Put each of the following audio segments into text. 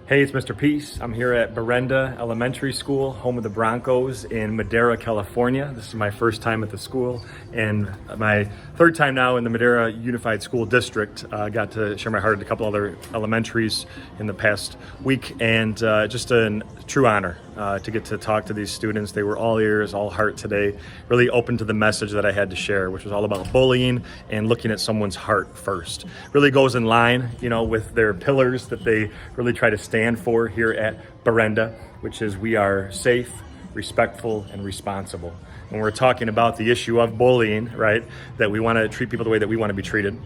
Hey, it's Mr. Peace. I'm here at Berenda Elementary School, home of the Broncos in Madera, California. This is my first time at the school and my third time now in the Madera Unified School District. I got to share my heart at a couple other elementaries in the past week, and just a true honor to get to talk to these students. They were all ears, all heart today, really open to the message that I had to share, which was all about bullying and looking at someone's heart first. Really goes in line, with their pillars that they really try to stand for here at Berenda, which is we are safe, respectful, and responsible. When we're talking about the issue of bullying, right, that we want to treat people the way that we want to be treated,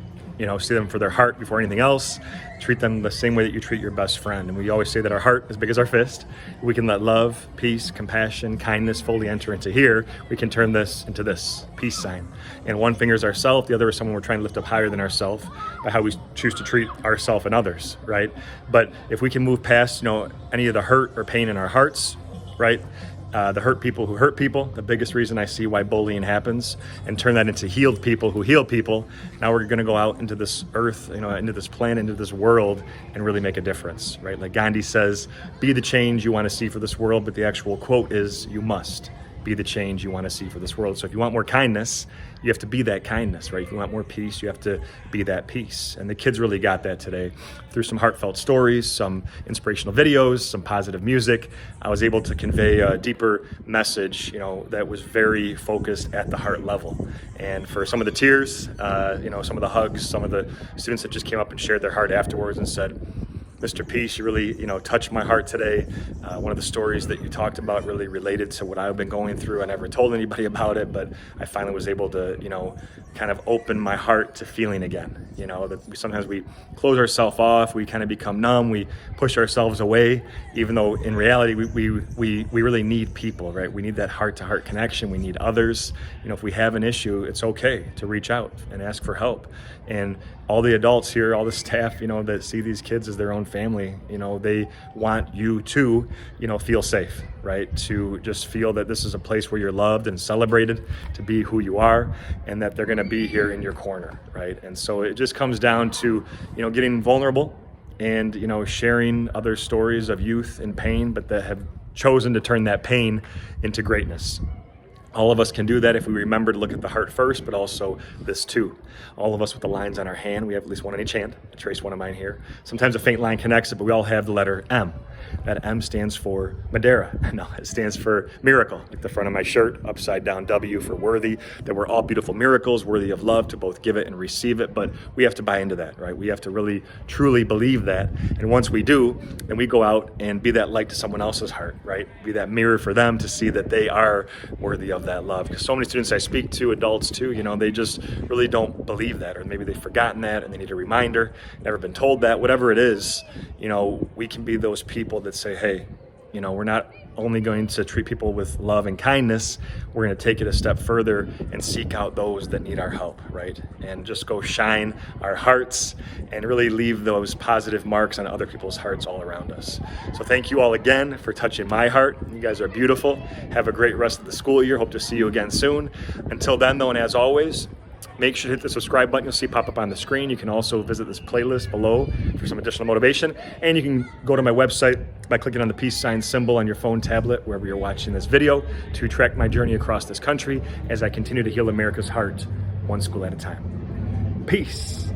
see them for their heart before anything else, treat them the same way that you treat your best friend. And we always say that our heart is big as our fist. We can let love, peace, compassion, kindness fully enter into here. We can turn this into this peace sign. And one finger is ourself, the other is someone we're trying to lift up higher than ourselves by how we choose to treat ourselves and others, right? But if we can move past, any of the hurt or pain in our hearts, right? The hurt people who hurt people, the biggest reason I see why bullying happens, and turn that into healed people who heal people. Now we're going to go out into this earth, into this planet, into this world, and really make a difference, right? Like Gandhi says, be the change you want to see for this world, but the actual quote is, you must be the change you want to see for this world. So if you want more kindness, you have to be that kindness, right? If you want more peace, you have to be that peace. And the kids really got that today through some heartfelt stories, some inspirational videos, some positive music. I was able to convey a deeper message, that was very focused at the heart level. And for some of the tears, some of the hugs, some of the students that just came up and shared their heart afterwards and said, Mr. Peace, you really, touched my heart today. One of the stories that you talked about really related to what I've been going through. I never told anybody about it, but I finally was able to, kind of open my heart to feeling again. That sometimes we close ourselves off, we kind of become numb, we push ourselves away, even though in reality we really need people, right? We need that heart-to-heart connection. We need others. If we have an issue, it's okay to reach out and ask for help. And all the adults here, all the staff, that see these kids as their own family, they want you to, feel safe, right? To just feel that this is a place where you're loved and celebrated, to be who you are, and that they're going to be here in your corner, right? And so it just comes down to, getting vulnerable and, sharing other stories of youth and pain, but that have chosen to turn that pain into greatness. All of us can do that if we remember to look at the heart first, but also this too. All of us with the lines on our hand, we have at least one on each hand. I trace one of mine here. Sometimes a faint line connects it, but we all have the letter M. That M stands for Madera. No, it stands for miracle. Like the front of my shirt, upside down W for worthy, that we're all beautiful miracles, worthy of love to both give it and receive it. But we have to buy into that, right? We have to really, truly believe that. And once we do, then we go out and be that light to someone else's heart, right? Be that mirror for them to see that they are worthy of that love. Because so many students I speak to, adults too, they just really don't believe that, or maybe they've forgotten that and they need a reminder, never been told that, whatever it is, we can be those people that say, hey, we're not only going to treat people with love and kindness, we're going to take it a step further and seek out those that need our help, right? And just go shine our hearts and really leave those positive marks on other people's hearts all around us. So thank you all again for touching my heart. You guys are beautiful. Have a great rest of the school year. Hope to see you again soon. Until then, though, and as always, make sure to hit the subscribe button you'll see pop up on the screen. You can also visit this playlist below for some additional motivation. And you can go to my website by clicking on the peace sign symbol on your phone, tablet, wherever you're watching this video, to track my journey across this country as I continue to heal America's heart, one school at a time. Peace.